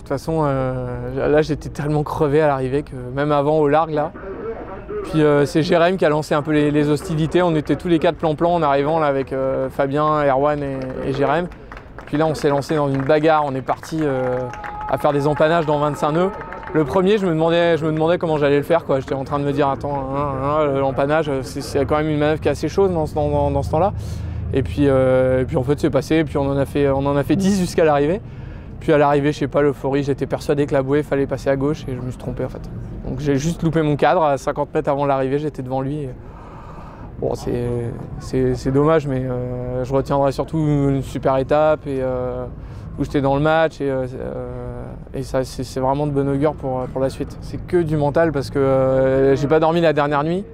façon, là j'étais tellement crevé à l'arrivée que même avant au largue là. Puis c'est Jérém qui a lancé un peu les hostilités. On était tous les quatre plan-plan en arrivant là avec Fabien, Erwan et Jérém. Puis là on s'est lancé dans une bagarre, on est parti à faire des empannages dans 25 nœuds. Le premier, je me demandais comment j'allais le faire, quoi. J'étais en train de me dire, attends, l'empannage, c'est quand même une manœuvre qui est assez chaude dans ce temps-là. Et puis en fait c'est passé, puis on en a fait 10 jusqu'à l'arrivée. Puis à l'arrivée, je sais pas, l'euphorie, j'étais persuadé que la bouée fallait passer à gauche et je me suis trompé en fait. Donc j'ai juste loupé mon cadre, à 50 mètres avant l'arrivée, j'étais devant lui. Bon, c'est dommage, mais je retiendrai surtout une super étape et où j'étais dans le match et ça c'est vraiment de bon augure pour la suite. C'est que du mental parce que j'ai pas dormi la dernière nuit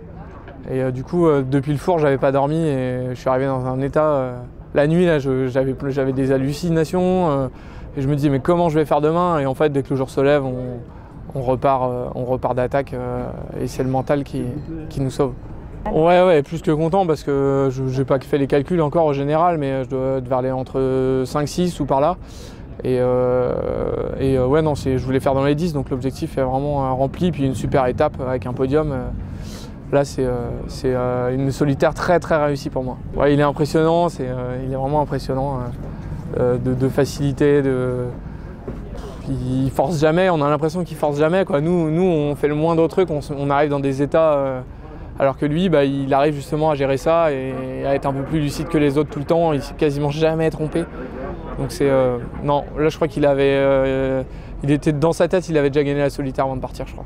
et du coup depuis le four j'avais pas dormi et je suis arrivé dans un état. La nuit là j'avais des hallucinations et je me dis mais comment je vais faire demain, et en fait dès que le jour se lève on repart d'attaque et c'est le mental qui nous sauve. Ouais, plus que content parce que je n'ai pas fait les calculs encore au général, mais je devais aller entre 5-6 ou par là. Et ouais, non, je voulais faire dans les 10, donc l'objectif est vraiment rempli. Puis une super étape avec un podium. Là, c'est une solitaire très très réussie pour moi. Ouais, il est impressionnant, il est vraiment impressionnant de facilité. Il force jamais, on a l'impression qu'il force jamais, quoi. Nous, on fait le moindre truc, on arrive dans des états. Alors que lui, il arrive justement à gérer ça et à être un peu plus lucide que les autres tout le temps. Il ne s'est quasiment jamais trompé. Donc non, là je crois qu'il était dans sa tête, il avait déjà gagné la solitaire avant de partir, je crois.